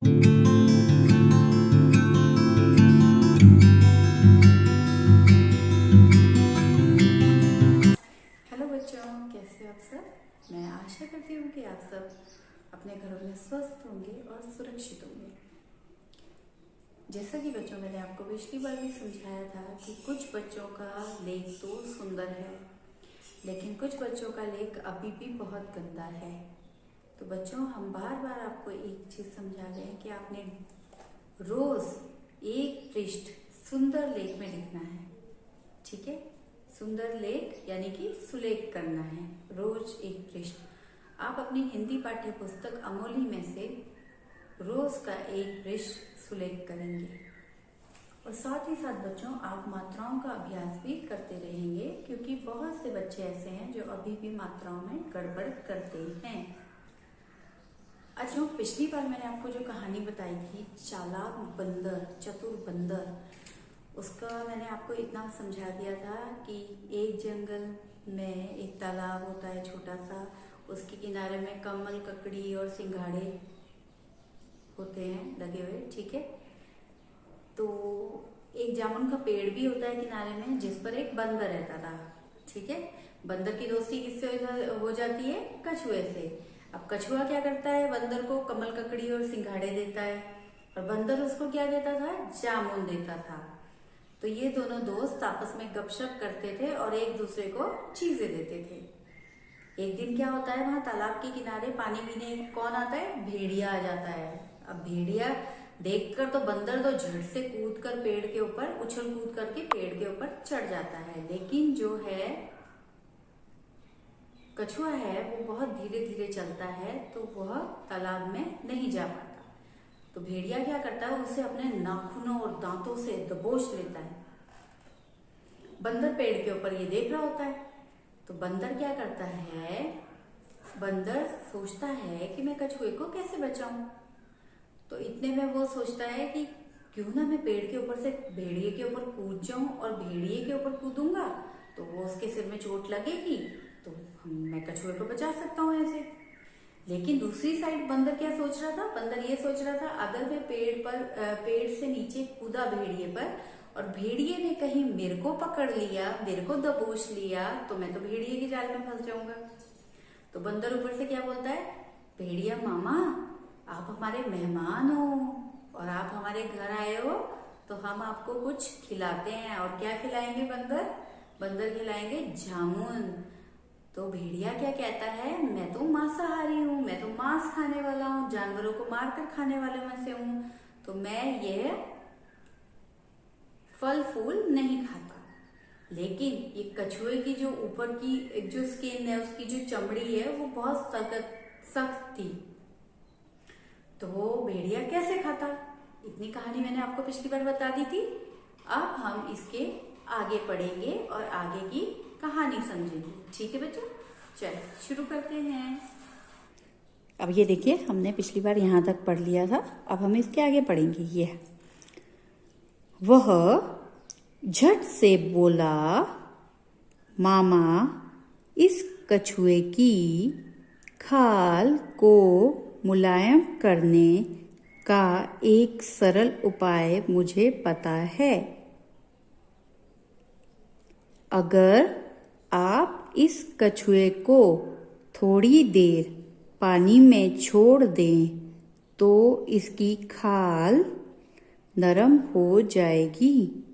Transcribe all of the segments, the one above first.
Hello बच्चों, कैसे हो आप सब। मैं आशा करती हूँ कि आप सब अपने घरों में स्वस्थ होंगे और सुरक्षित होंगे। जैसा कि बच्चों मैंने आपको पिछली बार भी समझाया था कि कुछ बच्चों का लेख तो सुंदर है, लेकिन कुछ बच्चों का लेख अभी भी बहुत गंदा है। तो बच्चों, हम बार बार आपको एक चीज़ समझा रहे हैं कि आपने रोज एक पृष्ठ सुंदर लेख में लिखना है। ठीक है, सुंदर लेख यानी कि सुलेख करना है, रोज एक पृष्ठ। आप अपनी हिंदी पाठ्य पुस्तक अमोली में से रोज का एक पृष्ठ सुलेख करेंगे। और साथ ही साथ बच्चों, आप मात्राओं का अभ्यास भी करते रहेंगे, क्योंकि बहुत से बच्चे ऐसे हैं जो अभी भी मात्राओं में गड़बड़ करते हैं। अच्छा, पिछली बार मैंने आपको जो कहानी बताई थी, चालाक बंदर चतुर बंदर, उसका मैंने आपको इतना समझा दिया था कि एक जंगल में एक तालाब होता है छोटा सा, उसके किनारे में कमल, ककड़ी और सिंघाड़े होते हैं लगे हुए। ठीक है, तो एक जामुन का पेड़ भी होता है किनारे में, जिस पर एक बंदर रहता था। ठीक है, बंदर की दोस्ती किससे हो जाती है? कछुए से। अब कछुआ क्या करता है? बंदर को कमल, ककड़ी और सिंघाड़े देता है, और बंदर उसको क्या देता था? जामुन देता था। तो ये दोनों दोस्त आपस में गपशप करते थे और एक दूसरे को चीजें देते थे। एक दिन क्या होता है, वहां तालाब के किनारे पानी पीने कौन आता है? भेड़िया आ जाता है। अब भेड़िया देखकर तो बंदर तो झट से कूद कर पेड़ के ऊपर, उछल कूद करके पेड़ के ऊपर चढ़ जाता है, लेकिन जो है कछुआ है वो बहुत धीरे धीरे चलता है, तो वह तालाब में नहीं जा पाता। तो भेड़िया क्या करता है, उसे अपने नाखूनों और दांतों से दबोच लेता है। बंदर पेड़ के ऊपर ये देख रहा होता है। तो बंदर क्या करता है, बंदर सोचता है कि मैं कछुए को कैसे बचाऊं। तो इतने में वो सोचता है कि क्यों ना मैं पेड़ के ऊपर से भेड़िए के ऊपर कूद जाऊं, और भेड़िए के ऊपर कूदूंगा तो वो उसके सिर में चोट लगेगी, तो मैं कछुए को बचा सकता हूँ ऐसे। लेकिन दूसरी साइड बंदर क्या सोच रहा था? बंदर ये सोच रहा था, अगर मैं पेड़ से नीचे कूदा भेड़िए पर, और भेड़िए ने कहीं मेरे को पकड़ लिया, मेरे को दबोच लिया, तो मैं तो भेड़िए के जाल में फंस जाऊंगा। तो बंदर ऊपर से क्या बोलता है, भेड़िया मामा, आप हमारे मेहमान हो और आप हमारे घर आए हो, तो हम आपको कुछ खिलाते हैं। और क्या खिलाएंगे बंदर? बंदर खिलाएंगे जामुन। तो भेड़िया क्या कहता है, मैं तो मांसाहारी हूँ, मैं तो मांस खाने वाला हूँ, जानवरों को मारकर खाने वाले में से हूँ, तो मैं ये फल फूल नहीं खाता। लेकिन ये कछुए की जो ऊपर की जो स्किन है, उसकी जो चमड़ी है, वो बहुत सख्त थी। तो वो भेड़िया कैसे खाता? इतनी कहानी मैंने आपको पिछली बार बता दी थी। अब हम इसके आगे पढ़ेंगे और आगे की कहानी समझेंगे। ठीक है बच्चों, चलो शुरू करते हैं। अब ये देखिए, हमने पिछली बार यहाँ तक पढ़ लिया था, अब हम इसके आगे पढ़ेंगे। ये वह झट से बोला, मामा, इस कछुए की खाल को मुलायम करने का एक सरल उपाय मुझे पता है। अगर आप इस कछुए को थोड़ी देर पानी में छोड़ दें तो इसकी खाल नरम हो जाएगी,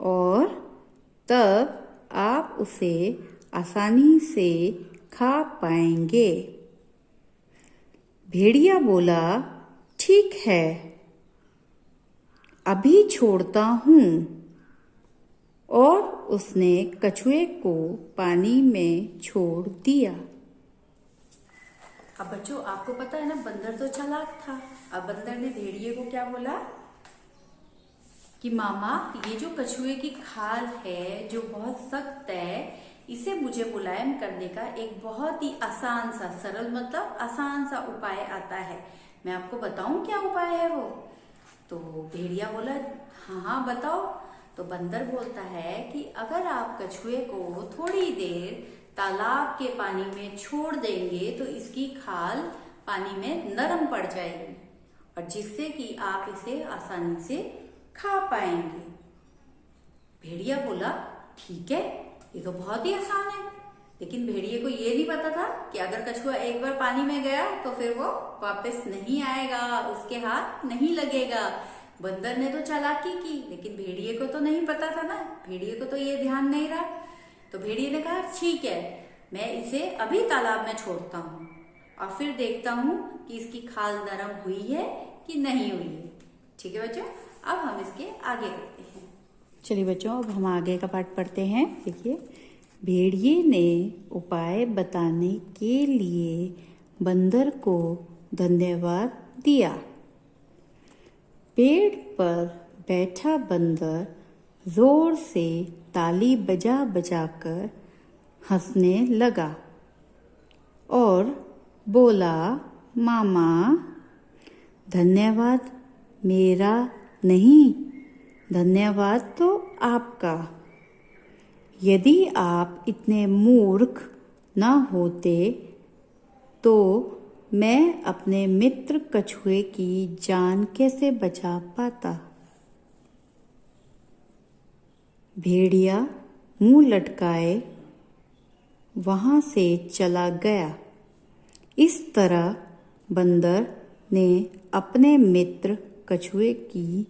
और तब आप उसे आसानी से खा पाएंगे। भेड़िया बोला, ठीक है, अभी छोड़ता हूँ। और उसने कछुए को पानी में छोड़ दिया। अब बच्चों, आपको पता है ना, बंदर तो चालाक था। अब बंदर ने भेड़िए को क्या बोला कि मामा, ये जो कछुए की खाल है जो बहुत सख्त है, इसे मुझे मुलायम करने का एक बहुत ही आसान सा, सरल मतलब आसान सा उपाय आता है। मैं आपको बताऊं क्या उपाय है वो? तो भेड़िया बोला, हाँ हाँ बताओ। तो बंदर बोलता है कि अगर आप कछुए को थोड़ी देर तालाब के पानी में छोड़ देंगे तो इसकी खाल पानी में नरम पड़ जाएगी, और जिससे कि आप इसे आसानी से खा पाएंगे। भेड़िया बोला, ठीक है, ये तो बहुत ही आसान है। लेकिन भेड़िए को ये नहीं पता था कि अगर कछुआ एक बार पानी में गया तो फिर वो वापस नहीं आएगा, उसके हाथ नहीं लगेगा। बंदर ने तो चालाकी की, लेकिन भेड़िए को तो नहीं पता था ना, भेड़िए को तो ये ध्यान नहीं रहा। तो भेड़िए ने कहा, ठीक है, मैं इसे अभी तालाब में छोड़ता हूँ और फिर देखता हूँ कि इसकी खाल नरम हुई है कि नहीं हुई है। ठीक है बच्चों, अब हम इसके आगे करते हैं। चलिए बच्चों, अब हम आगे का पाठ पढ़ते हैं। देखिए, भेड़िए ने उपाय बताने के लिए बंदर को धन्यवाद दिया। पेड़ पर बैठा बंदर जोर से ताली बजा बजाकर हंसने लगा और बोला, मामा, धन्यवाद मेरा नहीं, धन्यवाद तो आपका। यदि आप इतने मूर्ख न होते तो मैं अपने मित्र कछुए की जान कैसे बचा पाता। भेड़िया मुंह लटकाए वहां से चला गया। इस तरह बंदर ने अपने मित्र कछुए की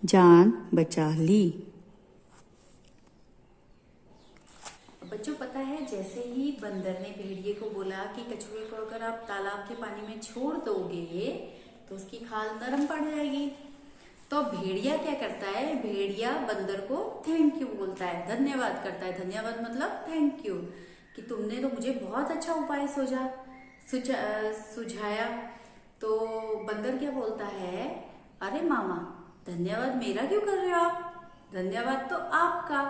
जान बचा ली। बच्चों, पता है, जैसे ही बंदर ने भेड़िए को बोला कि कछुए को अगर आप तालाब के पानी में छोड़ दोगे तो उसकी खाल नरम पड़ जाएगी, तो भेड़िया क्या करता है, भेड़िया बंदर को थैंक यू बोलता है, धन्यवाद करता है। धन्यवाद मतलब थैंक यू, कि तुमने तो मुझे बहुत अच्छा उपाय सुझाया। तो बंदर क्या बोलता है, अरे मामा, धन्यवाद मेरा क्यों कर रहे हो आप, धन्यवाद तो आपका।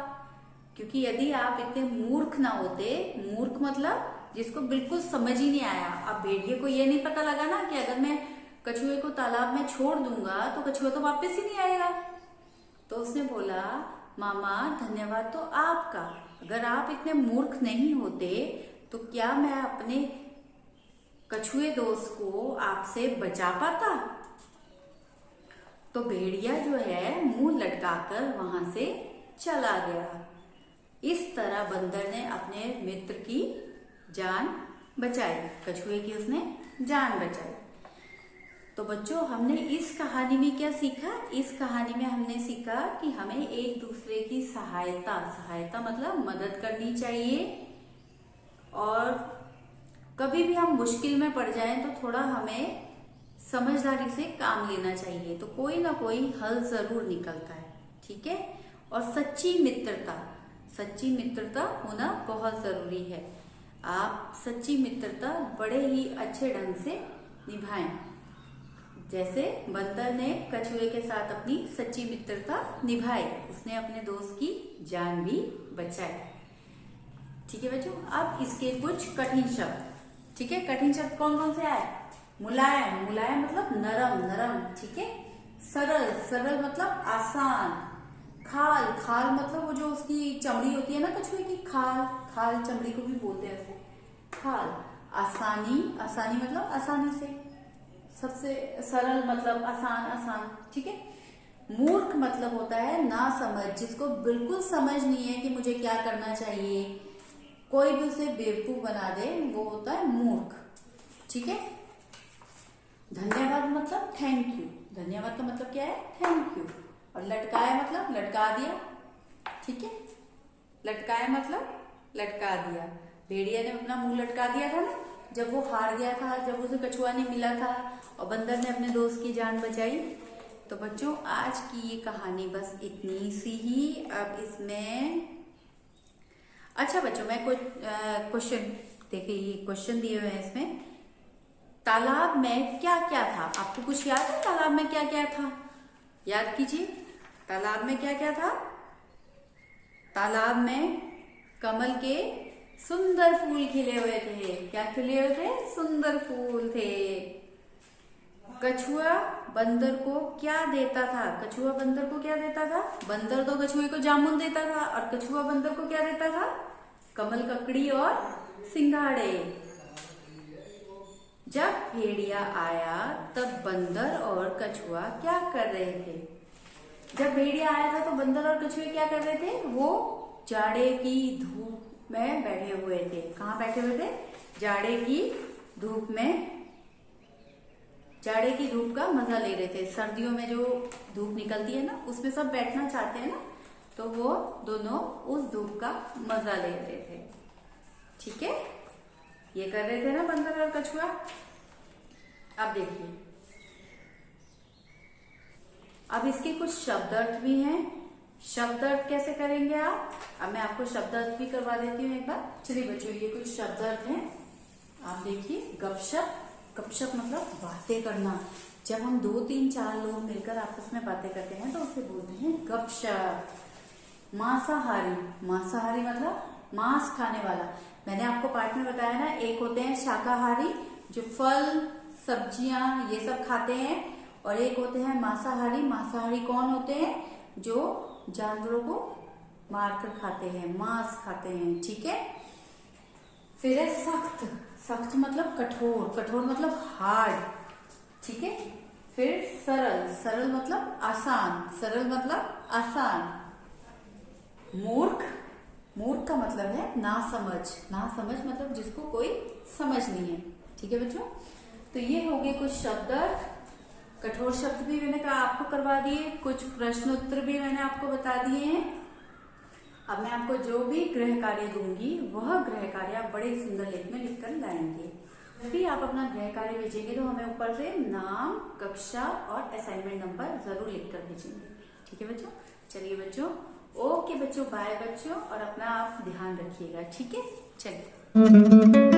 क्योंकि यदि आप इतने मूर्ख ना होते, मूर्ख मतलब जिसको बिल्कुल समझ ही नहीं आया। अब भेड़िए को ये नहीं पता लगा ना कि अगर मैं कछुए को तालाब में छोड़ दूंगा तो कछुआ तो वापस ही नहीं आएगा। तो उसने बोला, मामा, धन्यवाद तो आपका। अगर आप इतने मूर्ख नहीं होते तो क्या मैं अपने कछुए दोस्त को आपसे बचा पाता। तो भेड़िया जो है मुंह लटकाकर वहां से चला गया। इस तरह बंदर ने अपने मित्र की जान बचाई, कछुए की उसने जान बचाई। तो बच्चों, हमने इस कहानी में क्या सीखा, इस कहानी में हमने सीखा कि हमें एक दूसरे की सहायता मतलब मदद करनी चाहिए, और कभी भी हम मुश्किल में पड़ जाएं तो थोड़ा हमें समझदारी से काम लेना चाहिए, तो कोई ना कोई हल जरूर निकलता है। ठीक है, और सच्ची मित्रता होना बहुत जरूरी है। आप सच्ची मित्रता बड़े ही अच्छे ढंग से निभाएं, जैसे बंदर ने कछुए के साथ अपनी सच्ची मित्रता निभाई, उसने अपने दोस्त की जान भी बचाई। ठीक है बच्चों, अब इसके कुछ कठिन शब्द। ठीक है, कठिन शब्द कौन कौन से आए, मुलायम मतलब नरम। ठीक है, सरल मतलब आसान। खाल मतलब वो जो उसकी चमड़ी होती है ना कछुए की, खाल चमड़ी को भी बोलते हैं उसे, खाल। आसानी मतलब आसानी से, सबसे सरल मतलब आसान। ठीक है, मूर्ख मतलब होता है ना समझ, जिसको बिल्कुल समझ नहीं है कि मुझे क्या करना चाहिए, कोई भी उसे बेवकूफ बना दे, वो होता है मूर्ख। ठीक है, धन्यवाद मतलब थैंक यू, धन्यवाद का मतलब क्या है, थैंक यू। और लटकाया मतलब लटका दिया। ठीक है, लटकाया मतलब लटका दिया। भेड़िया ने अपना मुंह लटका दिया था ना, जब वो हार गया था, जब उसे कछुआ नहीं मिला था और बंदर ने अपने दोस्त की जान बचाई। तो बच्चों, आज की ये कहानी बस इतनी सी ही। अब इसमें अच्छा बच्चों, मैं कुछ क्वेश्चन, देखिए ये क्वेश्चन दिए हुए हैं इसमें। तालाब में क्या क्या था, आपको कुछ याद है तालाब में क्या क्या था, याद कीजिए। तालाब में क्या क्या था, तालाब में कमल के सुंदर फूल खिले हुए थे। क्या खिले हुए थे, सुंदर फूल थे। कछुआ बंदर को क्या देता था, कछुआ बंदर को क्या देता था, बंदर तो कछुए को जामुन देता था और कछुआ बंदर को क्या देता था, कमल ककड़ी और सिंघाड़े। जब भेड़िया आया तब बंदर और कछुआ क्या कर रहे थे। जब भेड़िया आया था तो बंदर और कछुए क्या कर रहे थे, वो जाड़े की धूप में बैठे हुए थे। कहाँ बैठे हुए थे, जाड़े की धूप में, जाड़े की धूप का मजा ले रहे थे। सर्दियों में जो धूप निकलती है ना, उसमें सब बैठना चाहते हैं ना, तो वो दोनों उस धूप का मजा ले रहे थे। ठीक है, ये कर रहे थे ना बंदर और कछुआ। अब देखिए, अब इसके कुछ शब्द अर्थ भी हैं। शब्द अर्थ कैसे करेंगे आप, अब मैं आपको शब्द अर्थ भी करवा देती हूँ एक बार। चलिए बच्चों, ये कुछ शब्द अर्थ हैं, आप देखिए। गपशप, गपशप मतलब बातें करना। जब हम 2, 3, 4 लोग मिलकर आपस में बातें करते हैं तो उसे बोलते हैं गपशप। मांसाहारी, मांसाहारी मतलब मांस खाने वाला। मैंने आपको पाठ में बताया ना, एक होते हैं शाकाहारी जो फल सब्जियां ये सब खाते हैं, और एक होते हैं मांसाहारी। मांसाहारी कौन होते हैं, जो जानवरों को मारकर खाते हैं, मांस खाते हैं। ठीक है, फिर है सख्त, सख्त मतलब कठोर, कठोर मतलब हार्ड। ठीक है, फिर सरल, सरल मतलब आसान, सरल मतलब आसान। मूर्ख, मूर्ख का मतलब है नासमझ, नासमझ मतलब जिसको कोई समझ नहीं है। ठीक है बच्चों, तो ये हो गए कुछ शब्द। कठोर शब्द भी मैंने कहा आपको करवा दिए, कुछ प्रश्न उत्तर भी मैंने आपको बता दिए हैं। अब मैं आपको जो भी गृह कार्य दूंगी वह गृह कार्य आप बड़े सुंदर लेख में लिखकर लाएंगे। फिर आप अपना गृह कार्य भेजेंगे तो हमें ऊपर से नाम, कक्षा और असाइनमेंट नंबर जरूर लिखकर भेजेंगे। ठीक है बच्चों, चलिए बच्चों, ओके बच्चों, बाय बच्चों, और अपना आप ध्यान रखिएगा। ठीक है, चलिए।